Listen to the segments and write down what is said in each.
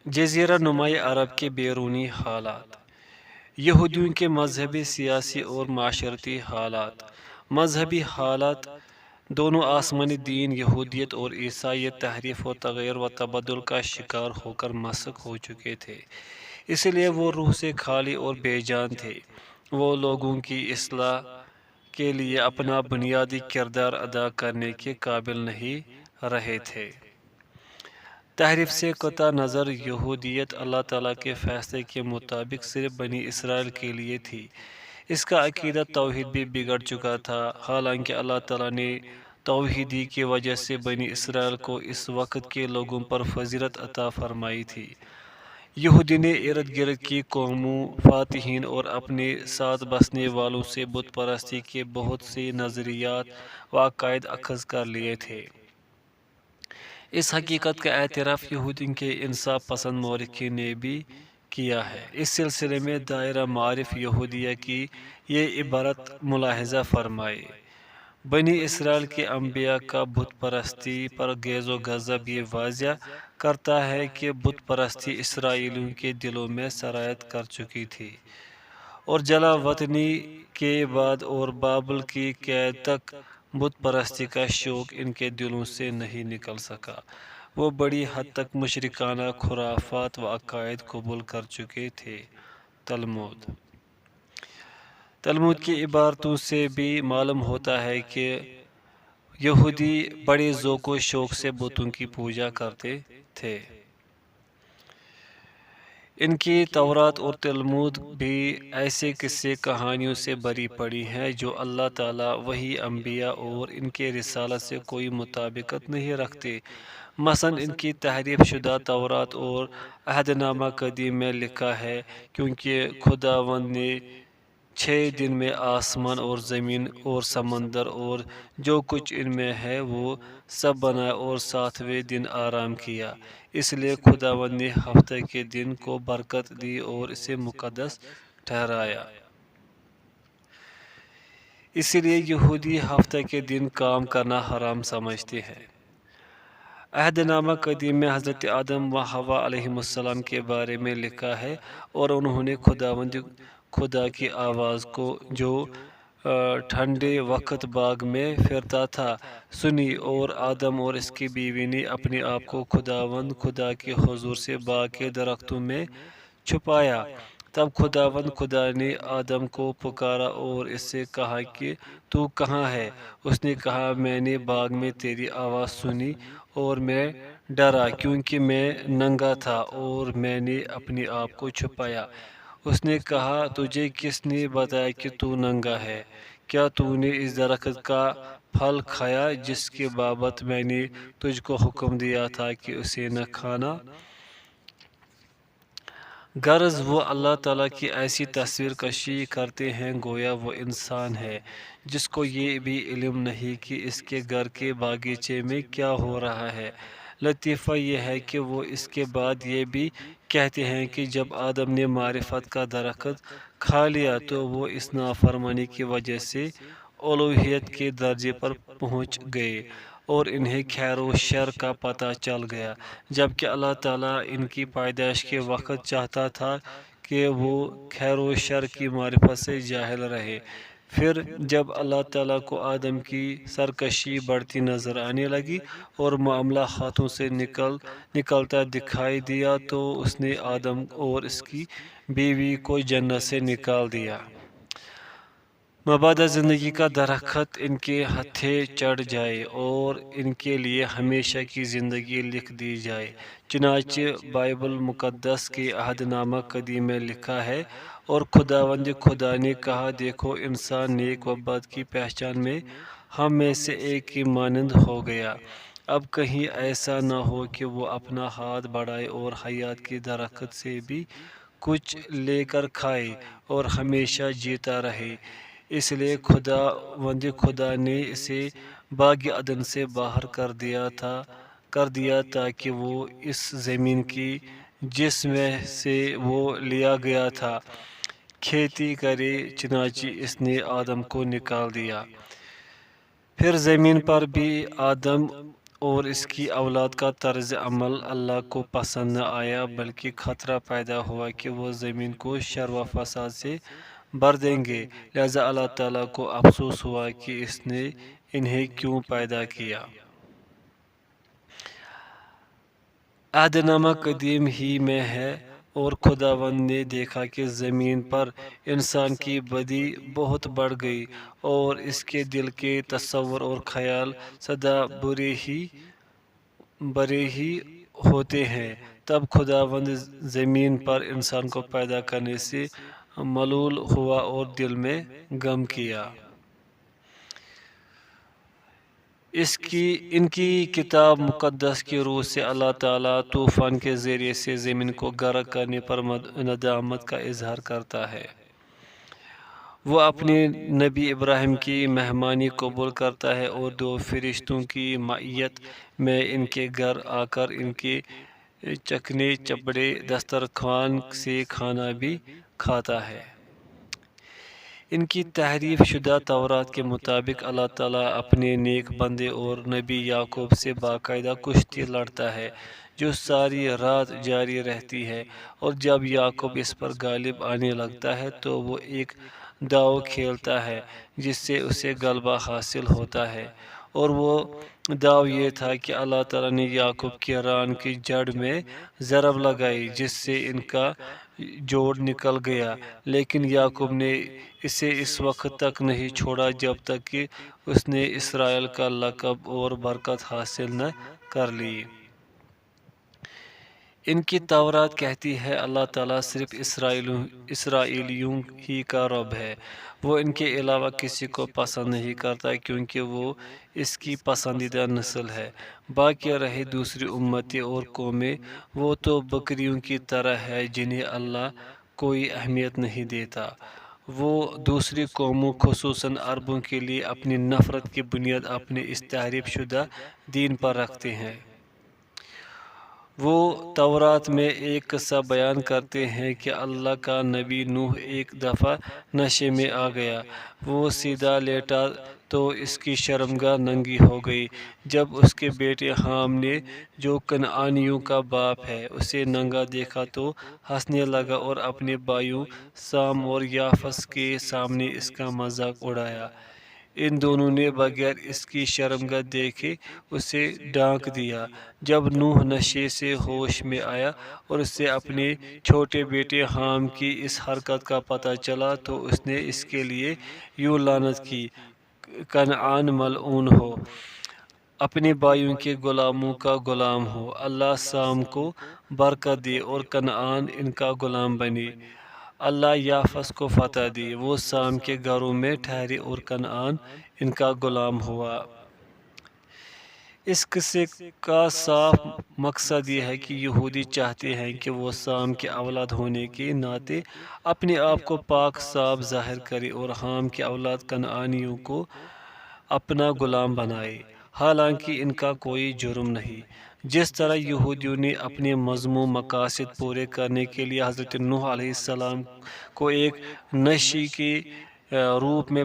جزیرہ نمائی عرب کے بیرونی حالات، یہودیوں کے مذہبی، سیاسی اور معاشرتی حالات۔ مذہبی حالات: دونوں آسمانی دین یہودیت اور عیسائیت تحریف و تغیر و تبدل کا شکار ہو کر مسخ ہو چکے تھے، اس لیے وہ روح سے خالی اور بے جان تھے۔ وہ لوگوں کی اصلاح کے لیے اپنا بنیادی کردار ادا کرنے کے قابل نہیں رہے تھے۔ تحریف سے قطع نظر، یہودیت اللہ تعالیٰ کے فیصلے کے مطابق صرف بنی اسرائیل کے لیے تھی۔ اس کا عقیدہ توحید بھی بگڑ چکا تھا، حالانکہ اللہ تعالیٰ نے توحیدی کی وجہ سے بنی اسرائیل کو اس وقت کے لوگوں پر فضیلت عطا فرمائی تھی۔ یہودی نے ارد گرد کی قوموں، فاتحین اور اپنے ساتھ بسنے والوں سے بت پرستی کے بہت سے نظریات و عقائد اخذ کر لیے تھے۔ اس حقیقت کا اعتراف یہودیوں کے انصاف پسند مورخین نے بھی کیا ہے۔ اس سلسلے میں دائرہ معارف یہودیہ کی یہ عبارت ملاحظہ فرمائے: بنی اسرائیل کے انبیاء کا بت پرستی پر غیظ و غضب یہ واضح کرتا ہے کہ بت پرستی اسرائیلیوں کے دلوں میں سرایت کر چکی تھی، اور جلا وطنی کے بعد اور بابل کی قید تک بت پرستی کا شوق ان کے دلوں سے نہیں نکل سکا۔ وہ بڑی حد تک مشرکانہ خرافات و عقائد قبول کر چکے تھے۔ تلمود کی عبارتوں سے بھی معلوم ہوتا ہے کہ یہودی بڑے ذوق و شوق سے بتوں کی پوجا کرتے تھے۔ ان کی تورات اور تلمود بھی ایسے قصے کہانیوں سے بھری پڑی ہیں جو اللہ تعالیٰ وحی انبیاء اور ان کے رسالت سے کوئی مطابقت نہیں رکھتے۔ مثلاً ان کی تحریف شدہ تورات اور عہد نامہ قدیم میں لکھا ہے، کیونکہ خداوند نے 6 دن میں آسمان اور زمین اور سمندر اور جو کچھ ان میں ہے وہ سب بنایا اور 7ویں دن آرام کیا، اس لیے خداوند نے ہفتہ کے دن کو برکت دی اور اسے مقدس ٹھہرایا۔ اسی لیے یہودی ہفتہ کے دن کام کرنا حرام سمجھتے ہیں۔ عہد نامہ قدیم میں حضرت آدم و حوا علیہم السلام کے بارے میں لکھا ہے، اور انہوں نے خداوند خدا کی آواز کو جو ٹھنڈے وقت باغ میں پھرتا تھا سنی، اور آدم اور اس کی بیوی نے اپنے آپ کو خداوند خدا کے حضور سے باغ کے درختوں میں چھپایا۔ تب خداوند خدا نے آدم کو پکارا اور اس سے کہا کہ تو کہاں ہے؟ اس نے کہا، میں نے باغ میں تیری آواز سنی اور میں ڈرا کیونکہ میں ننگا تھا اور میں نے اپنے آپ کو چھپایا۔ اس نے کہا، تجھے کس نے بتایا کہ تو ننگا ہے؟ کیا تو نے اس درخت کا پھل کھایا جس کے بابت میں نے تجھ کو حکم دیا تھا کہ اسے نہ کھانا؟ غرض وہ اللہ تعالیٰ کی ایسی تصویر کشی کرتے ہیں گویا وہ انسان ہے، جس کو یہ بھی علم نہیں کہ اس کے گھر کے باغیچے میں کیا ہو رہا ہے۔ لطیفہ یہ ہے کہ وہ اس کے بعد یہ بھی کہتے ہیں کہ جب آدم نے معرفت کا درخت کھا لیا تو وہ اس نافرمانی کی وجہ سے الوہیت کے درجے پر پہنچ گئے اور انہیں خیر و شر کا پتہ چل گیا، جبکہ اللہ تعالیٰ ان کی پیدائش کے وقت چاہتا تھا کہ وہ خیر و شر کی معرفت سے جاہل رہے۔ پھر جب اللہ تعالیٰ کو آدم کی سرکشی بڑھتی نظر آنے لگی اور معاملہ ہاتھوں سے نکلتا دکھائی دیا تو اس نے آدم اور اس کی بیوی کو جنت سے نکال دیا۔ مبادئ زندگی کا درخت ان کے ہتھے چڑھ جائے اور ان کے لیے ہمیشہ کی زندگی لکھ دی جائے۔ چنانچہ بائبل مقدس کے عہد نامہ قدیم میں لکھا ہے، اور خداوند خدا نے کہا، دیکھو انسان نیک و بد کی پہچان میں ہم میں سے ایک کی مانند ہو گیا۔ اب کہیں ایسا نہ ہو کہ وہ اپنا ہاتھ بڑھائے اور حیات کے درخت سے بھی کچھ لے کر کھائے اور ہمیشہ جیتا رہے۔ اس لیے خداوند خدا نے اسے باغ عدن سے باہر کر دیا تاکہ وہ اس زمین کی جس میں سے وہ لیا گیا تھا کھیتی کرے، چنانچہ اس نے آدم کو نکال دیا۔ پھر زمین پر بھی آدم اور اس کی اولاد کا طرز عمل اللہ کو پسند نہ آیا، بلکہ خطرہ پیدا ہوا کہ وہ زمین کو شر و فساد سے بھر دیں گے۔ لہذا اللہ تعالیٰ کو افسوس ہوا کہ اس نے انہیں کیوں پیدا کیا۔ عہد نامہ قدیم ہی میں ہے اور خداوند نے دیکھا کہ زمین پر انسان کی بدی بہت بڑھ گئی اور اس کے دل کے تصور اور خیال سدا برے ہی ہوتے ہیں۔ تب خداوند زمین پر انسان کو پیدا کرنے سے ملول ہوا اور دل میں غم کیا۔ ان کی کتاب مقدس کی روح سے اللہ تعالیٰ طوفان کے ذریعے سے زمین کو غرق کرنے پر ندامت کا اظہار کرتا ہے۔ وہ اپنے نبی ابراہیم کی مہمانی قبول کرتا ہے اور دو فرشتوں کی معیت میں ان کے گھر آ کر ان کے چکنے چپڑے دسترخوان سے کھانا بھی کھاتا ہے۔ ان کی تحریف شدہ تورات کے مطابق اللہ تعالیٰ اپنے نیک بندے اور نبی یعقوب سے باقاعدہ کشتی لڑتا ہے جو ساری رات جاری رہتی ہے، اور جب یعقوب اس پر غالب آنے لگتا ہے تو وہ ایک داؤ کھیلتا ہے جس سے اسے غلبہ حاصل ہوتا ہے، اور وہ داؤ یہ تھا کہ اللہ تعالیٰ نے یعقوب کی ران کی جڑ میں ضرب لگائی جس سے ان کا جوڑ نکل گیا، لیکن یعقوب نے اسے اس وقت تک نہیں چھوڑا جب تک کہ اس نے اسرائیل کا لقب اور برکت حاصل نہ کر لی۔ ان کی تورات کہتی ہے اللہ تعالیٰ صرف اسرائیلیوں ہی کا رب ہے، وہ ان کے علاوہ کسی کو پسند نہیں کرتا کیونکہ وہ اس کی پسندیدہ نسل ہے۔ باقی رہی دوسری امتیں اور قومیں، وہ تو بکریوں کی طرح ہے جنہیں اللہ کوئی اہمیت نہیں دیتا۔ وہ دوسری قوموں خصوصاً عربوں کے لیے اپنی نفرت کی بنیاد اپنے اس تحریف شدہ دین پر رکھتے ہیں۔ وہ تورات میں ایک قصہ بیان کرتے ہیں کہ اللہ کا نبی نوح ایک دفعہ نشے میں آ گیا۔ وہ سیدھا لیٹا تو اس کی شرمگاہ ننگی ہو گئی۔ جب اس کے بیٹے حام نے، جو کنعانیوں کا باپ ہے، اسے ننگا دیکھا تو ہنسنے لگا اور اپنے بھائیوں سام اور یافس کے سامنے اس کا مذاق اڑایا۔ ان دونوں نے بغیر اس کی شرمگاہ دیکھے اسے ڈانٹ دیا۔ جب نوح نشے سے ہوش میں آیا اور اسے اپنے چھوٹے بیٹے حام کی اس حرکت کا پتہ چلا تو اس نے اس کے لیے یوں لعنت کی، کنعان ملعون ہو، اپنے بھائیوں کے غلاموں کا غلام ہو، اللہ سام کو برکت دے اور کنعان ان کا غلام بنے، اللہ یافس کو فتح دے، وہ سام کے گھروں میں ٹھہرے اور کنعان ان کا غلام ہوا۔ اس قصے کا صاف مقصد یہ ہے کہ یہودی چاہتے ہیں کہ وہ سام کے اولاد ہونے کے ناطے اپنے آپ کو پاک صاف ظاہر کرے اور حام کی اولاد کنعانیوں کو اپنا غلام بنائے، حالانکہ ان کا کوئی جرم نہیں۔ جس طرح یہودیوں نے اپنے مذموم مقاصد پورے کرنے کے لیے حضرت نوح علیہ السلام کو ایک نشی کے روپ میں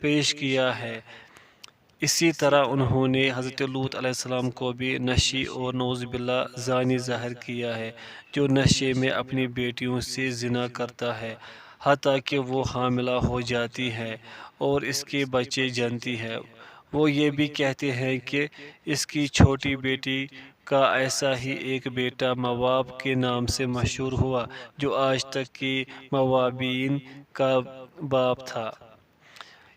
پیش کیا ہے، اسی طرح انہوں نے حضرت لوط علیہ السلام کو بھی نشی اور نعوذ باللہ زانی ظاہر کیا ہے، جو نشے میں اپنی بیٹیوں سے زنا کرتا ہے حتیٰ کہ وہ حاملہ ہو جاتی ہے اور اس کے بچے جنتی ہے۔ وہ یہ بھی کہتے ہیں کہ اس کی چھوٹی بیٹی کا ایسا ہی ایک بیٹا مواب کے نام سے مشہور ہوا جو آج تک کے موابین کا باپ تھا۔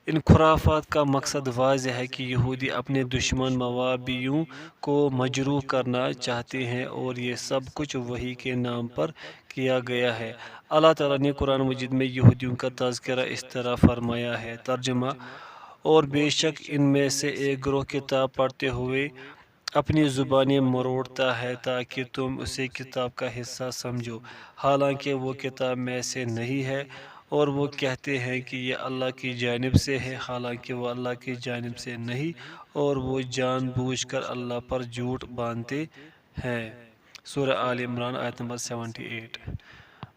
ان خرافات کا مقصد واضح ہے کہ یہودی اپنے دشمن موابیوں کو مجروح کرنا چاہتے ہیں اور یہ سب کچھ وحی کے نام پر کیا گیا ہے۔ اللہ تعالیٰ نے قرآن مجید میں یہودیوں کا تذکرہ اس طرح فرمایا ہے۔ ترجمہ: اور بے شک ان میں سے ایک گروہ کتاب پڑھتے ہوئے اپنی زبانیں مروڑتا ہے تاکہ تم اسے کتاب کا حصہ سمجھو، حالانکہ وہ کتاب میں سے نہیں ہے، اور وہ کہتے ہیں کہ یہ اللہ کی جانب سے ہے، حالانکہ وہ اللہ کی جانب سے نہیں، اور وہ جان بوجھ کر اللہ پر جھوٹ باندھتے ہیں۔ سورہ آل عمران آیت نمبر 78۔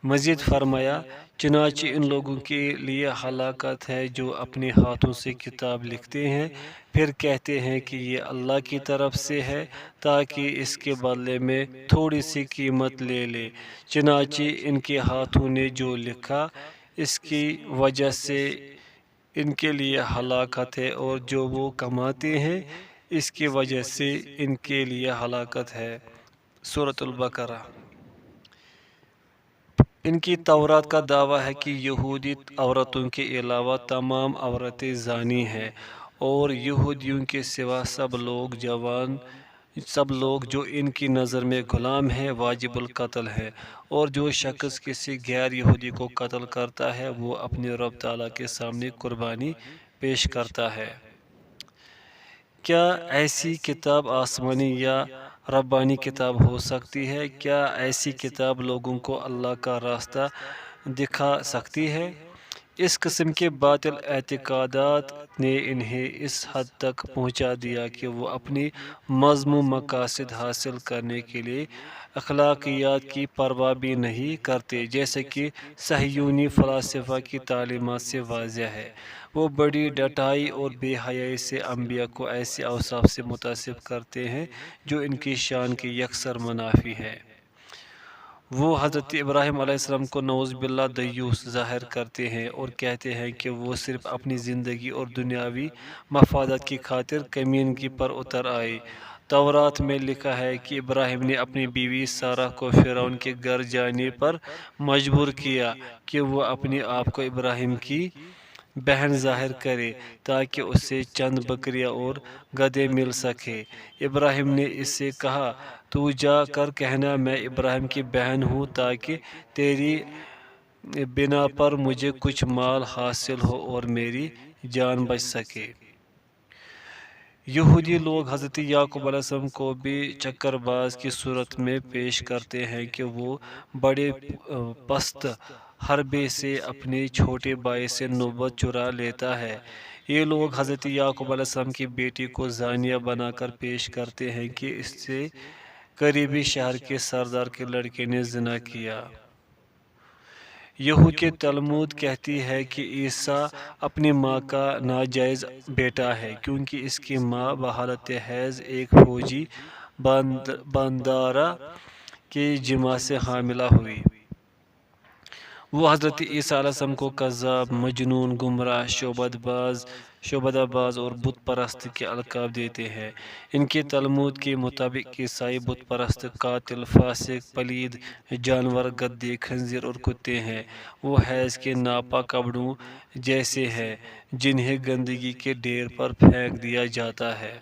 مزید فرمایا، چنانچہ ان لوگوں کے لیے ہلاکت ہے جو اپنے ہاتھوں سے کتاب لکھتے ہیں پھر کہتے ہیں کہ یہ اللہ کی طرف سے ہے تاکہ اس کے بدلے میں تھوڑی سی قیمت لے لے۔ چنانچہ ان کے ہاتھوں نے جو لکھا اس کی وجہ سے ان کے لیے ہلاکت ہے، اور جو وہ کماتے ہیں اس کی وجہ سے ان کے لیے ہلاکت ہے۔ سورۃ البقرہ۔ ان کی تورات کا دعویٰ ہے کہ یہودی عورتوں کے علاوہ تمام عورتیں زانی ہیں، اور یہودیوں کے سوا سب لوگ جو ان کی نظر میں غلام ہیں واجب القتل ہیں، اور جو شخص کسی غیر یہودی کو قتل کرتا ہے وہ اپنے رب تعالیٰ کے سامنے قربانی پیش کرتا ہے۔ کیا ایسی کتاب آسمانی یا ربانی کتاب ہو سکتی ہے؟ کیا ایسی کتاب لوگوں کو اللہ کا راستہ دکھا سکتی ہے؟ اس قسم کے باطل اعتقادات نے انہیں اس حد تک پہنچا دیا کہ وہ اپنی مذموم مقاصد حاصل کرنے کے لیے اخلاقیات کی پرواہ بھی نہیں کرتے، جیسے کہ صہیونی فلاسفہ کی تعلیمات سے واضح ہے۔ وہ بڑی ڈٹائی اور بے حیائی سے انبیاء کو ایسے اوصاف سے متصف کرتے ہیں جو ان کی شان کے یکسر منافی ہے۔ وہ حضرت ابراہیم علیہ السلام کو نعوذ باللہ دیوس ظاہر کرتے ہیں اور کہتے ہیں کہ وہ صرف اپنی زندگی اور دنیاوی مفادات کی خاطر کمینگی پر اتر آئے۔ تورات میں لکھا ہے کہ ابراہیم نے اپنی بیوی سارہ کو فرعون کے گھر جانے پر مجبور کیا کہ وہ اپنے آپ کو ابراہیم کی بہن ظاہر کرے تاکہ اسے چند بکریاں اور گدھے مل سکے۔ ابراہیم نے اس سے کہا، تو جا کر کہنا میں ابراہیم کی بہن ہوں تاکہ تیری بنا پر مجھے کچھ مال حاصل ہو اور میری جان بچ سکے۔ یہودی لوگ حضرت یعقوب علیہ السلام کو بھی چکر باز کی صورت میں پیش کرتے ہیں کہ وہ بڑے پست حربے سے اپنے چھوٹے بھائی سے نبوت چرا لیتا ہے۔ یہ لوگ حضرت یعقوب علیہ السلام کی بیٹی کو زانیہ بنا کر پیش کرتے ہیں کہ اس سے قریبی شہر کے سردار کے لڑکے نے زنا کیا۔ یہود کے تلمود کہتی ہے کہ عیسیٰ اپنی ماں کا ناجائز بیٹا ہے کیونکہ اس کی ماں بحالت حیض ایک فوجی باندارہ کے جماع سے حاملہ ہوئی۔ وہ حضرت عیسیٰ علیہ السلام کو کذاب، مجنون، گمراہ، شعبدہ باز اور بت پرست کے القاب دیتے ہیں۔ ان کے تلمود کے مطابق عیسائی بت پرست، قاتل، فاسق، پلید جانور گدھے، خنزیر اور کتے ہیں۔ وہ حیض کے ناپاک کپڑوں جیسے ہیں جنہیں گندگی کے ڈھیر پر پھینک دیا جاتا ہے۔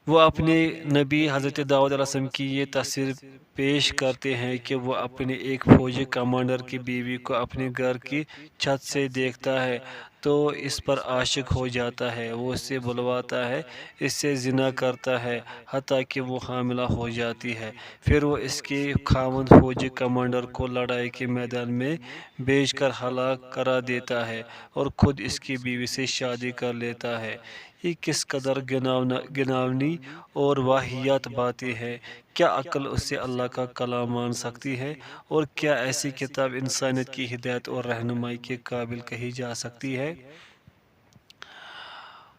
وہ اپنے نبی حضرت داؤد علیہ السلام کی یہ تصویر پیش کرتے ہیں کہ وہ اپنے ایک فوجی کمانڈر کی بیوی کو اپنے گھر کی چھت سے دیکھتا ہے تو اس پر عاشق ہو جاتا ہے۔ وہ اسے بلواتا ہے، اس سے زنا کرتا ہے حتیٰ کہ وہ حاملہ ہو جاتی ہے۔ پھر وہ اس کے خاوند فوجی کمانڈر کو لڑائی کے میدان میں بھیج کر ہلاک کرا دیتا ہے اور خود اس کی بیوی سے شادی کر لیتا ہے۔ یہ کس قدر گھناؤنی اور واہیات باتیں ہیں۔ کیا عقل اسے اللہ کا کلام مان سکتی ہے؟ اور کیا ایسی کتاب انسانیت کی ہدایت اور رہنمائی کے قابل کہی جا سکتی ہے؟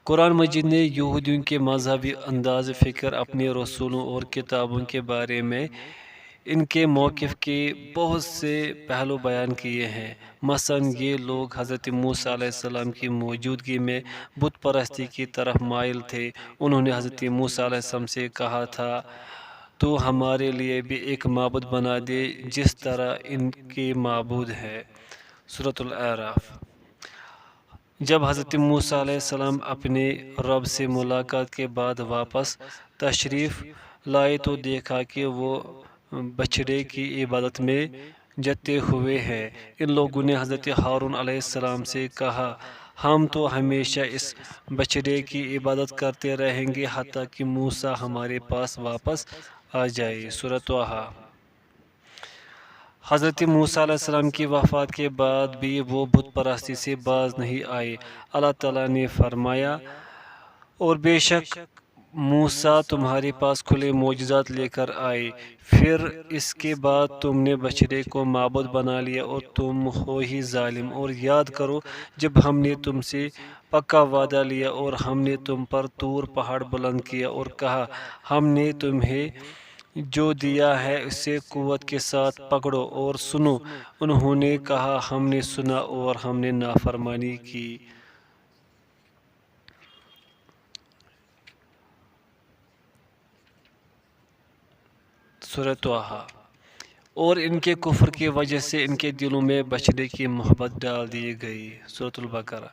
قرآن مجید نے یہودیوں کے مذہبی انداز فکر، اپنے رسولوں اور کتابوں کے بارے میں ان کے موقف کے بہت سے پہلو بیان کیے ہیں۔ مثلاً یہ لوگ حضرت موسیٰ علیہ السلام کی موجودگی میں بت پرستی کی طرف مائل تھے۔ انہوں نے حضرت موسیٰ علیہ السلام سے کہا تھا، تو ہمارے لیے بھی ایک معبود بنا دے جس طرح ان کے معبود ہیں۔ سورۃ الاعراف۔ جب حضرت موسیٰ علیہ السلام اپنے رب سے ملاقات کے بعد واپس تشریف لائے تو دیکھا کہ وہ بچھڑے کی عبادت میں جتے ہوئے ہیں۔ ان لوگوں نے حضرت ہارون علیہ السلام سے کہا، ہم تو ہمیشہ اس بچھڑے کی عبادت کرتے رہیں گے حتیٰ کہ موسیٰ ہمارے پاس واپس آ جائے۔ سورۃ طٰہٰ۔ حضرت موسیٰ علیہ السلام کی وفات کے بعد بھی وہ بت پرستی سے باز نہیں آئے۔ اللہ تعالیٰ نے فرمایا، اور بے شک موسیٰ تمہارے پاس کھلے معجزات لے کر آئے، پھر اس کے بعد تم نے بچڑے کو معبود بنا لیا اور تم ہو ہی ظالم۔ اور یاد کرو جب ہم نے تم سے پکا وعدہ لیا اور ہم نے تم پر طور پہاڑ بلند کیا اور کہا ہم نے تمہیں جو دیا ہے اسے قوت کے ساتھ پکڑو اور سنو۔ انہوں نے کہا ہم نے سنا اور ہم نے نافرمانی کی۔ سورۃ طٰہٰ۔ اور ان کے کفر کی وجہ سے ان کے دلوں میں بچڑے کی محبت ڈال دی گئی۔ سورۃ البقرہ۔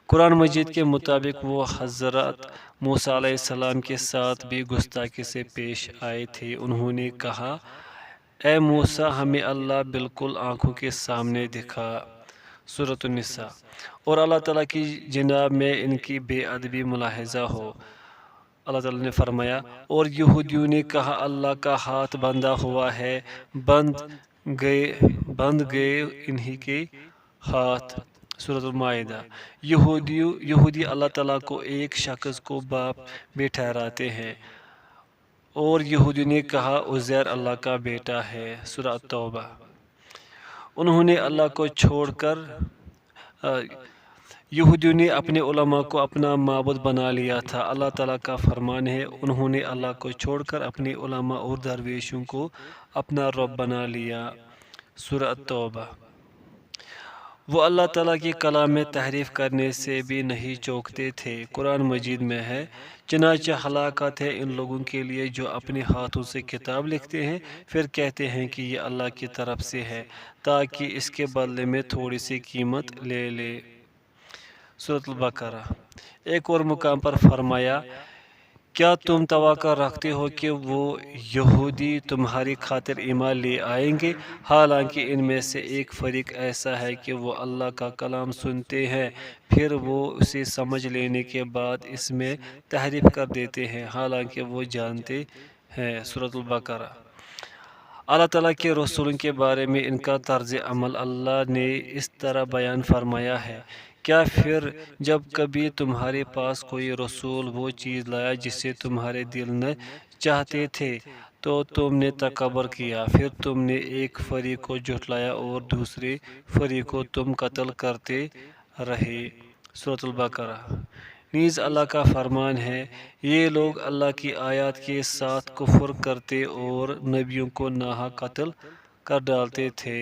قرآن مجید کے مطابق وہ حضرت موسیٰ علیہ السلام کے ساتھ بھی گستاخی سے پیش آئے تھے۔ انہوں نے کہا اے موسیٰ ہمیں اللہ بالکل آنکھوں کے سامنے دکھا۔ سورۃ النساء۔ اور اللہ تعالیٰ کی جناب میں ان کی بے ادبی ملاحظہ ہو۔ اللہ تعالیٰ نے فرمایا اور یہودیوں نے کہا اللہ کا ہاتھ بندھا ہوا ہے، بند گئے انہی کے ہاتھ۔ سورۃ المائدہ۔ یہودی اللہ تعالیٰ کو ایک شخص کو باپ بھی ٹھہراتے ہیں، اور یہودیوں نے کہا عزیر اللہ کا بیٹا ہے۔ سورۃ التوبہ۔ انہوں نے اللہ کو چھوڑ کر یہودیوں نے اپنے علماء کو اپنا معبود بنا لیا تھا۔ اللہ تعالیٰ کا فرمان ہے انہوں نے اللہ کو چھوڑ کر اپنے علماء اور درویشوں کو اپنا رب بنا لیا۔ سورۃ التوبہ۔ وہ اللہ تعالیٰ کی کلام میں تحریف کرنے سے بھی نہیں چوکتے تھے۔ قرآن مجید میں ہے چنانچہ ہلاکت ہے ان لوگوں کے لیے جو اپنے ہاتھوں سے کتاب لکھتے ہیں پھر کہتے ہیں کہ یہ اللہ کی طرف سے ہے تاکہ اس کے بدلے میں تھوڑی سی قیمت لے لے۔ سورۃ البقرہ۔ ایک اور مقام پر فرمایا کیا تم توقع رکھتے ہو کہ وہ یہودی تمہاری خاطر ایمان لے آئیں گے، حالانکہ ان میں سے ایک فریق ایسا ہے کہ وہ اللہ کا کلام سنتے ہیں پھر وہ اسے سمجھ لینے کے بعد اس میں تحریف کر دیتے ہیں حالانکہ وہ جانتے ہیں۔ سورۃ البقرہ۔ اللہ تعالیٰ کے رسولوں کے بارے میں ان کا طرز عمل اللہ نے اس طرح بیان فرمایا ہے کیا پھر جب کبھی تمہارے پاس کوئی رسول وہ چیز لایا جسے تمہارے دل نہ چاہتے تھے تو تم نے تکبر کیا، پھر تم نے ایک فریق کو جھٹلایا اور دوسرے فریق کو تم قتل کرتے رہے۔ سورۃ البقرہ۔ نیز اللہ کا فرمان ہے یہ لوگ اللہ کی آیات کے ساتھ کفر کرتے اور نبیوں کو ناحق قتل کر ڈالتے تھے۔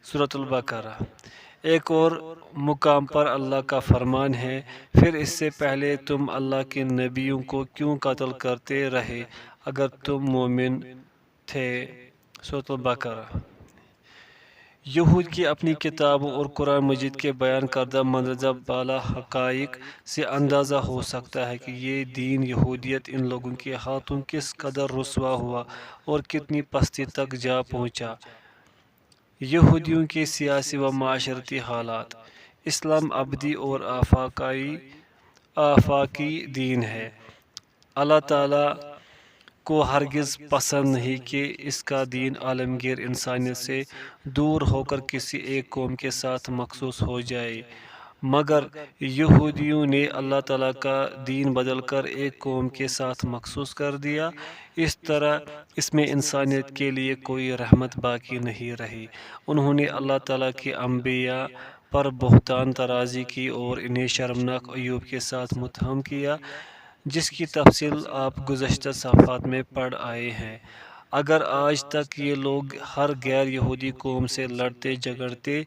سورۃ البقرہ۔ ایک اور مقام پر اللہ کا فرمان ہے پھر اس سے پہلے تم اللہ کے نبیوں کو کیوں قتل کرتے رہے اگر تم مومن تھے۔ سورۃ البقرہ۔ یہود کی اپنی کتابوں اور قرآن مجید کے بیان کردہ مندرجہ بالا حقائق سے اندازہ ہو سکتا ہے کہ یہ دین یہودیت ان لوگوں کے ہاتھوں کس قدر رسوا ہوا اور کتنی پستی تک جا پہنچا۔ یہودیوں کے سیاسی و معاشرتی حالات۔ اسلام ابدی اور آفاقی دین ہے۔ اللہ تعالیٰ کو ہرگز پسند نہیں کہ اس کا دین عالمگیر انسانیت سے دور ہو کر کسی ایک قوم کے ساتھ مخصوص ہو جائے، مگر یہودیوں نے اللہ تعالیٰ کا دین بدل کر ایک قوم کے ساتھ مخصوص کر دیا، اس طرح اس میں انسانیت کے لیے کوئی رحمت باقی نہیں رہی۔ انہوں نے اللہ تعالیٰ کے انبیاء پر بہتان طرازی کی اور انہیں شرمناک عیوب کے ساتھ متہم کیا جس کی تفصیل آپ گزشتہ صفحات میں پڑھ آئے ہیں۔ اگر آج تک یہ لوگ ہر غیر یہودی قوم سے لڑتے جھگڑتے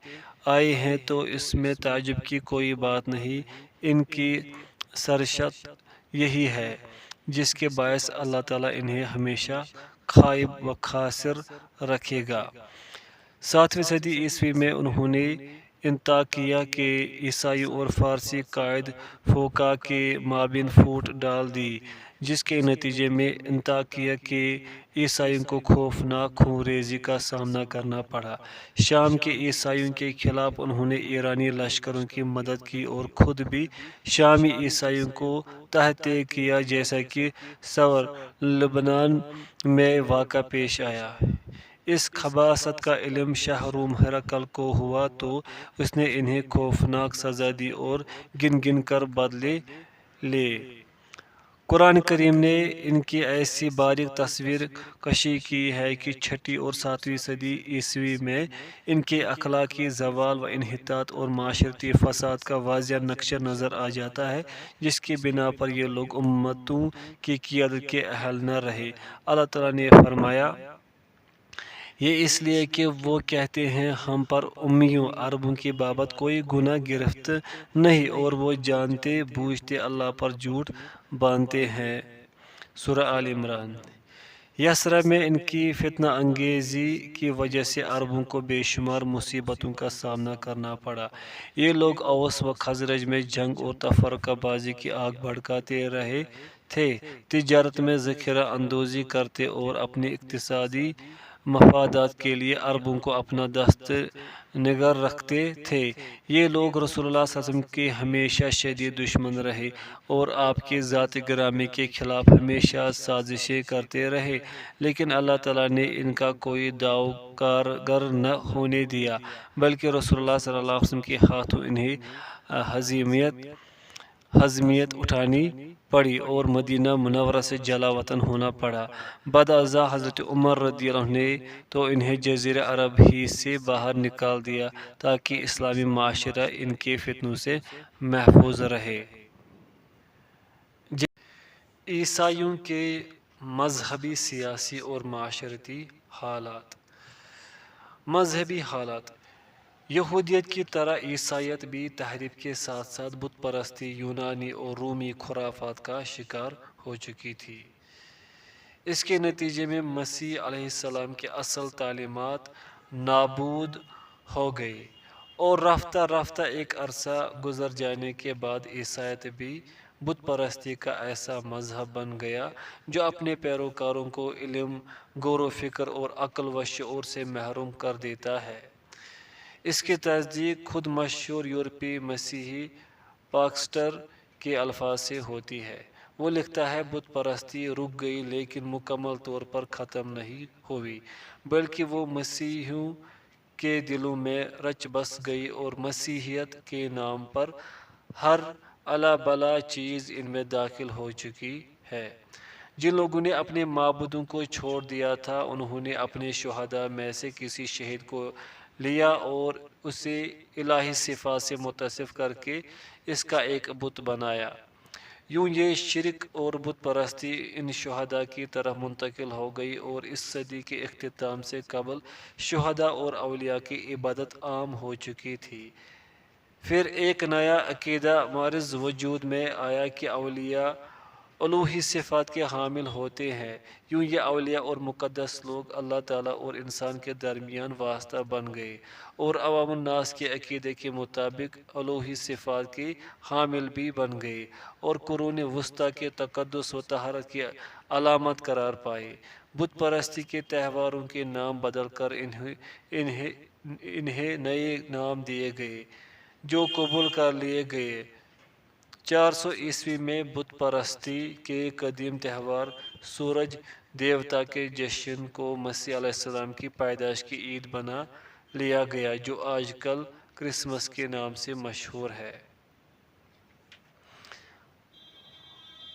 آئے ہیں تو اس میں تعجب کی کوئی بات نہیں، ان کی سرشت یہی ہے جس کے باعث اللہ تعالیٰ انہیں ہمیشہ خائب و خاسر رکھے گا۔ 7ویں صدی عیسوی میں انہوں نے انطاکیہ کے عیسائیوں اور فارسی قائد فوقا کے مابین پھوٹ ڈال دی جس کے نتیجے میں انطاکیہ کے عیسائیوں کو خوفناک خونریزی کا سامنا کرنا پڑا۔ شام کے عیسائیوں کے خلاف انہوں نے ایرانی لشکروں کی مدد کی اور خود بھی شامی عیسائیوں کو تحت کیا جیسا کہ سور لبنان میں واقعہ پیش آیا۔ اس خباثت کا علم شاہ روم ہرقل کو ہوا تو اس نے انہیں خوفناک سزا دی اور گن گن کر بدلے لے۔ قرآن کریم نے ان کی ایسی باریک تصویر کشی کی ہے کہ چھٹی اور ساتویں صدی عیسوی میں ان کے اخلاقی زوال و انحطاط اور معاشرتی فساد کا واضح نقشہ نظر آ جاتا ہے، جس کی بنا پر یہ لوگ امتوں کی قیادت کے اہل نہ رہے۔ اللہ تعالیٰ نے فرمایا، یہ اس لیے کہ وہ کہتے ہیں ہم پر امیوں عربوں کی بابت کوئی گناہ گرفت نہیں، اور وہ جانتے بوجھتے اللہ پر جھوٹ باندھتے ہیں۔ سورہ آل عمران۔ یسرب میں ان کی فتنہ انگیزی کی وجہ سے عربوں کو بے شمار مصیبتوں کا سامنا کرنا پڑا۔ یہ لوگ اوس و خزرج میں جنگ اور تفرقہ بازی کی آگ بھڑکاتے رہے تھے، تجارت میں ذخیرہ اندوزی کرتے اور اپنے اقتصادی مفادات کے لیے عربوں کو اپنا دست نگر رکھتے تھے۔ یہ لوگ رسول اللہ صلی اللہ علیہ وسلم کے ہمیشہ شدید دشمن رہے اور آپ کی ذات گرامی کے خلاف ہمیشہ سازشیں کرتے رہے، لیکن اللہ تعالیٰ نے ان کا کوئی داؤ کارگر نہ ہونے دیا، بلکہ رسول اللہ صلی اللہ علیہ وسلم کے ہاتھوں انہیں ہزیمت اٹھانی پڑی اور مدینہ منورہ سے جلا وطن ہونا پڑا۔ بعد ازاں حضرت عمر رضی اللہ عنہ نے تو انہیں جزیرہ عرب ہی سے باہر نکال دیا تاکہ اسلامی معاشرہ ان کے فتنوں سے محفوظ رہے۔ عیسائیوں کے مذہبی، سیاسی اور معاشرتی حالات۔ مذہبی حالات۔ یہودیت کی طرح عیسائیت بھی تحریف کے ساتھ ساتھ بت پرستی، یونانی اور رومی خرافات کا شکار ہو چکی تھی۔ اس کے نتیجے میں مسیح علیہ السلام کی اصل تعلیمات نابود ہو گئی، اور رفتہ رفتہ ایک عرصہ گزر جانے کے بعد عیسائیت بھی بت پرستی کا ایسا مذہب بن گیا جو اپنے پیروکاروں کو علم، غور و فکر اور عقل و شعور سے محروم کر دیتا ہے۔ اس کی تصدیق خود مشہور یورپی مسیحی پاسٹر کے الفاظ سے ہوتی ہے۔ وہ لکھتا ہے، بت پرستی رک گئی لیکن مکمل طور پر ختم نہیں ہوئی، بلکہ وہ مسیحیوں کے دلوں میں رچ بس گئی اور مسیحیت کے نام پر ہر الا بلا چیز ان میں داخل ہو چکی ہے۔ جن لوگوں نے اپنے معبودوں کو چھوڑ دیا تھا، انہوں نے اپنے شہداء میں سے کسی شہید کو لیا اور اسے الہی صفات سے متصف کر کے اس کا ایک بت بنایا۔ یوں یہ شرک اور بت پرستی ان شہداء کی طرف منتقل ہو گئی اور اس صدی کے اختتام سے قبل شہداء اور اولیاء کی عبادت عام ہو چکی تھی۔ پھر ایک نیا عقیدہ مرض وجود میں آیا کہ اولیاء الوہی صفات کے حامل ہوتے ہیں۔ یوں یہ اولیاء اور مقدس لوگ اللہ تعالیٰ اور انسان کے درمیان واسطہ بن گئے اور عوام الناس کے عقیدے کے مطابق الوہی صفات کے حامل بھی بن گئے اور قرون وسطیٰ کے تقدس و طہارت کی علامت قرار پائے۔ بت پرستی کے تہواروں کے نام بدل کر انہیں نئے نام دیے گئے جو قبول کر لیے گئے۔ 400 عیسوی میں بت پرستی کے قدیم تہوار سورج دیوتا کے جشن کو مسیح علیہ السلام کی پیدائش کی عید بنا لیا گیا، جو آج کل کرسمس کے نام سے مشہور ہے۔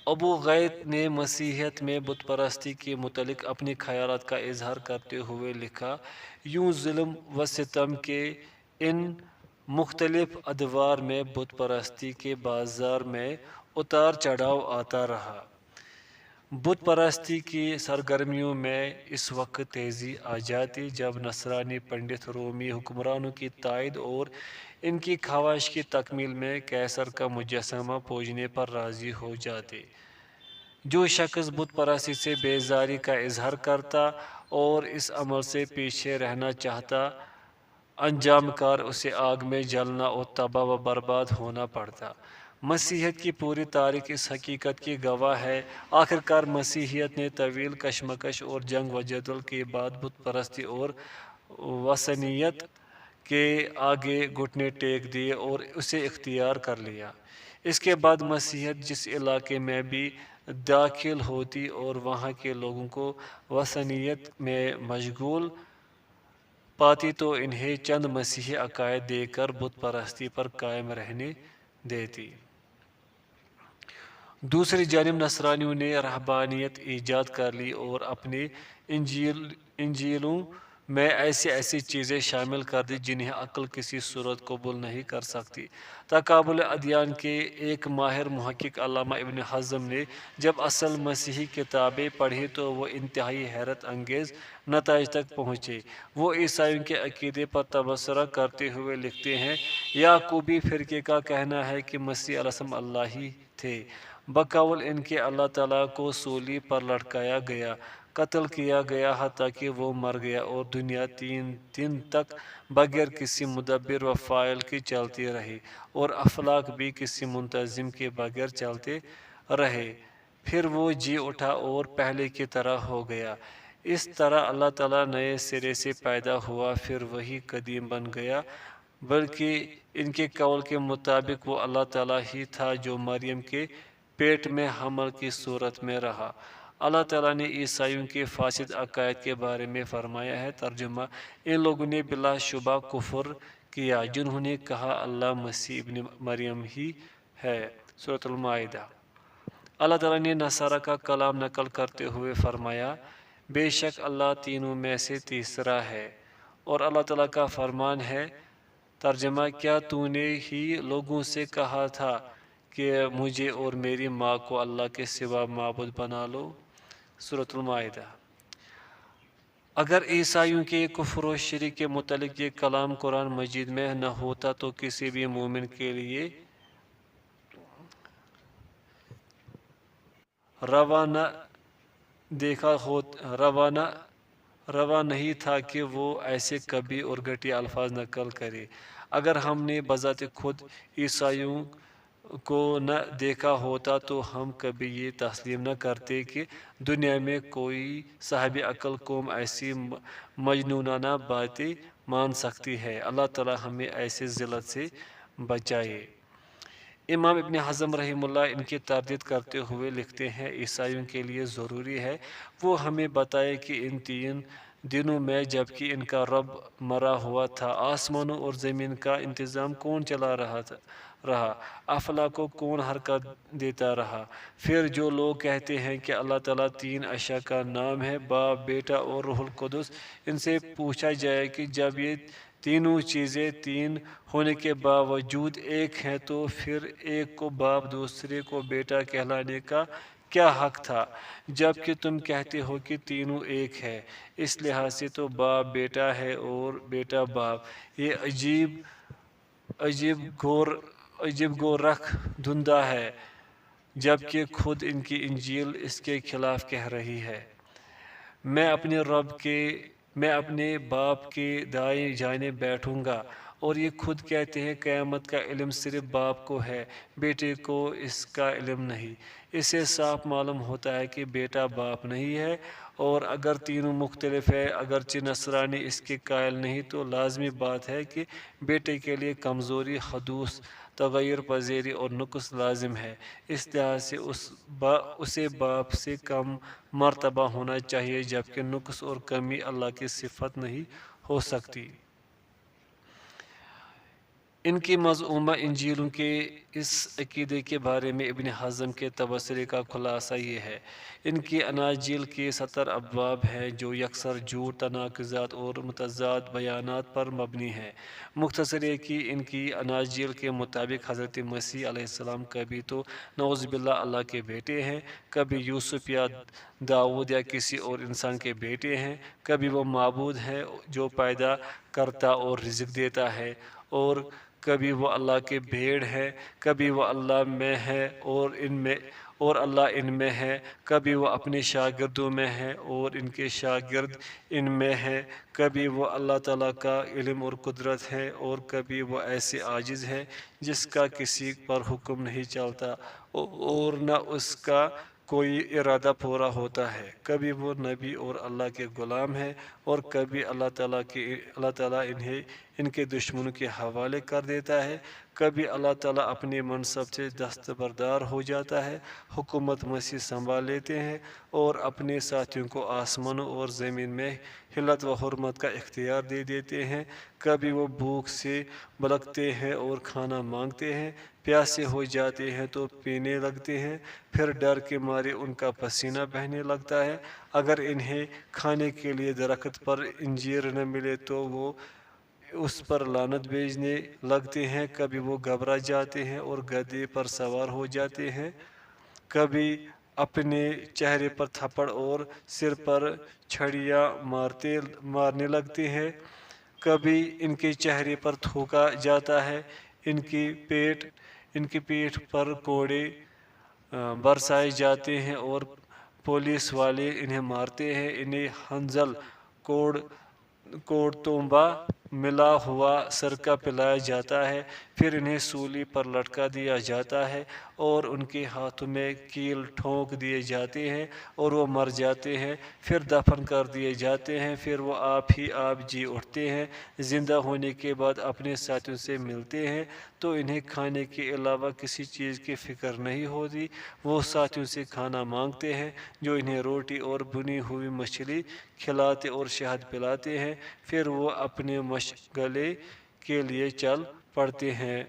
ابو غیت نے مسیحیت میں بت پرستی کے متعلق اپنے خیالات کا اظہار کرتے ہوئے لکھا، یوں ظلم و ستم کے ان مختلف ادوار میں بت پرستی کے بازار میں اتار چڑھاؤ آتا رہا۔ بت پرستی کی سرگرمیوں میں اس وقت تیزی آ جاتی جب نصرانی پنڈت رومی حکمرانوں کی تائید اور ان کی خواہش کی تکمیل میں قیصر کا مجسمہ پوجنے پر راضی ہو جاتے۔ جو شخص بت پرستی سے بیزاری کا اظہار کرتا اور اس عمل سے پیچھے رہنا چاہتا، انجام کار اسے آگ میں جلنا اور تباہ و برباد ہونا پڑتا۔ مسیحیت کی پوری تاریخ اس حقیقت کی گواہ ہے۔ آخرکار مسیحیت نے طویل کشمکش اور جنگ و جدل کے بعد بت پرستی اور وثنیت کے آگے گھٹنے ٹیک دیے اور اسے اختیار کر لیا۔ اس کے بعد مسیحیت جس علاقے میں بھی داخل ہوتی اور وہاں کے لوگوں کو وثنیت میں مشغول پاتی تو انہیں چند مسیحی عقائد دے کر بت پرستی پر قائم رہنے دیتی۔ دوسری جانب نصرانیوں نے رہبانیت ایجاد کر لی اور اپنے انجیلوں میں ایسی چیزیں شامل کر دی جنہیں عقل کسی صورت قبول نہیں کر سکتی۔ تقابل ادیان کے ایک ماہر محقق علامہ ابن حزم نے جب اصل مسیحی کتابیں پڑھی تو وہ انتہائی حیرت انگیز نتائج تک پہنچے۔ وہ عیسائیوں کے عقیدے پر تبصرہ کرتے ہوئے لکھتے ہیں، یعقوبی فرقے کا کہنا ہے کہ مسیح علیہ السلام اللہ ہی تھے، بقول ان کے اللہ تعالیٰ کو صلیب پر لٹکایا گیا، قتل کیا گیا حتیٰ کہ وہ مر گیا، اور دنیا 3 دن تک بغیر کسی مدبر و فاعل کے چلتی رہی، اور افلاک بھی کسی منتظم کے بغیر چلتے رہے، پھر وہ جی اٹھا اور پہلے کی طرح ہو گیا۔ اس طرح اللہ تعالیٰ نئے سرے سے پیدا ہوا، پھر وہی قدیم بن گیا، بلکہ ان کے قول کے مطابق وہ اللہ تعالیٰ ہی تھا جو مریم کے پیٹ میں حمل کی صورت میں رہا۔ اللہ تعالیٰ نے عیسائیوں کے فاسد عقائد کے بارے میں فرمایا ہے، ترجمہ: ان لوگوں نے بلا شبہ کفر کیا جنہوں نے کہا اللہ مسیح ابن مریم ہی ہے۔ سورۃ المائدہ۔ اللہ تعالیٰ نے نصارہ کا کلام نقل کرتے ہوئے فرمایا، بے شک اللہ تینوں میں سے تیسرا ہے، اور اللہ تعالیٰ کا فرمان ہے، ترجمہ: کیا تو نے ہی لوگوں سے کہا تھا کہ مجھے اور میری ماں کو اللہ کے سوا معبود بنا لو؟ سورۃ المائدہ۔ اگر عیسائیوں کے کفر و شرک کے متعلق یہ کلام قرآن مجید میں نہ ہوتا تو کسی بھی مومن کے لیے روا نہیں تھا کہ وہ ایسے کبھی اور گھٹیا الفاظ نقل کرے۔ اگر ہم نے بذات خود عیسائیوں کو نہ دیکھا ہوتا تو ہم کبھی یہ تسلیم نہ کرتے کہ دنیا میں کوئی صاحب عقل قوم ایسی مجنونانہ باتیں مان سکتی ہے۔ اللہ تعالیٰ ہمیں ایسے ذلت سے بچائے۔ امام ابن حزم رحمہ اللہ ان کی تردید کرتے ہوئے لکھتے ہیں، عیسائیوں کے لیے ضروری ہے وہ ہمیں بتائے کہ ان 3 دنوں میں جبکہ ان کا رب مرا ہوا تھا، آسمانوں اور زمین کا انتظام کون چلا رہا، افلاک کو کون حرکت دیتا رہا۔ پھر جو لوگ کہتے ہیں کہ اللہ تعالیٰ 3 اشیاء کا نام ہے، باپ، بیٹا اور روح القدس، ان سے پوچھا جائے کہ جب یہ تینوں چیزیں 3 ہونے کے باوجود ایک ہیں تو پھر ایک کو باپ دوسرے کو بیٹا کہلانے کا کیا حق تھا، جبکہ تم کہتے ہو کہ تینوں ایک ہے؟ اس لحاظ سے تو باپ بیٹا ہے اور بیٹا باپ۔ یہ عجیب گو رکھ دھندہ ہے، جبکہ خود ان کی انجیل اس کے خلاف کہہ رہی ہے۔ میں اپنے باپ کے دائیں جانب بیٹھوں گا، اور یہ خود کہتے ہیں قیامت کا علم صرف باپ کو ہے، بیٹے کو اس کا علم نہیں۔ اس سے صاف معلوم ہوتا ہے کہ بیٹا باپ نہیں ہے، اور اگر تینوں مختلف ہے، اگرچہ نصرانی اس کے قائل نہیں، تو لازمی بات ہے کہ بیٹے کے لیے کمزوری، حدوث، تغیر پذیری اور نقص لازم ہے۔ اس لحاظ سے اسے باپ سے کم مرتبہ ہونا چاہیے، جبکہ نقص اور کمی اللہ کی صفت نہیں ہو سکتی۔ ان کی مزعومہ انجیلوں کے اس عقیدے کے بارے میں ابن حزم کے تبصرے کا خلاصہ یہ ہے، ان کی اناجیل کے 70 ابواب ہیں جو یکسر جھوٹ، تناقضات اور متضاد بیانات پر مبنی ہیں۔ مختصر یہ کہ ان کی اناجیل کے مطابق حضرت مسیح علیہ السلام کبھی تو نعوذ باللہ اللہ کے بیٹے ہیں، کبھی یوسف یا داؤد یا کسی اور انسان کے بیٹے ہیں، کبھی وہ معبود ہیں جو پیدا کرتا اور رزق دیتا ہے، اور کبھی وہ اللہ کے بھیڑ ہے، کبھی وہ اللہ میں ہے اور اللہ ان میں ہے، کبھی وہ اپنے شاگردوں میں ہے اور ان کے شاگرد ان میں ہے، کبھی وہ اللہ تعالیٰ کا علم اور قدرت ہے، اور کبھی وہ ایسے عاجز ہے جس کا کسی پر حکم نہیں چلتا اور نہ اس کا کوئی ارادہ پورا ہوتا ہے، کبھی وہ نبی اور اللہ کے غلام ہے، اور کبھی اللہ تعالیٰ انہیں ان کے دشمنوں کے حوالے کر دیتا ہے، کبھی اللہ تعالیٰ اپنے منصب سے دستبردار ہو جاتا ہے، حکومت مسیح سنبھال لیتے ہیں اور اپنے ساتھیوں کو آسمانوں اور زمین میں حلت و حرمت کا اختیار دے دیتے ہیں، کبھی وہ بھوک سے بلکتے ہیں اور کھانا مانگتے ہیں، پیاسے ہو جاتے ہیں تو پینے لگتے ہیں، پھر ڈر کے مارے ان کا پسینہ بہنے لگتا ہے۔ اگر انہیں کھانے کے لیے درخت پر انجیر نہ ملے تو وہ اس پر لعنت بھیجنے لگتے ہیں۔ کبھی وہ گھبرا جاتے ہیں اور گدھے پر سوار ہو جاتے ہیں، کبھی اپنے چہرے پر تھپڑ اور سر پر چھڑیاں مارنے لگتے ہیں، کبھی ان کے چہرے پر تھوکا جاتا ہے، ان کی پیٹھ پر کوڑے برسائے جاتے ہیں اور پولیس والے انہیں مارتے ہیں۔ انہیں ہنزل کوڑتومبا ملا ہوا سرکہ پلایا جاتا ہے، پھر انہیں سولی پر لٹکا دیا جاتا ہے اور ان کے ہاتھوں میں کیل ٹھونک دیے جاتے ہیں اور وہ مر جاتے ہیں، پھر دفن کر دیے جاتے ہیں، پھر وہ آپ ہی آپ جی اٹھتے ہیں۔ زندہ ہونے کے بعد اپنے ساتھیوں سے ملتے ہیں تو انہیں کھانے کے علاوہ کسی چیز کی فکر نہیں ہوتی۔ وہ ساتھیوں سے کھانا مانگتے ہیں جو انہیں روٹی اور بھنی ہوئی مچھلی کھلاتے اور شہد پلاتے ہیں، پھر وہ اپنے مشغلے کے لیے چل پڑتے ہیں۔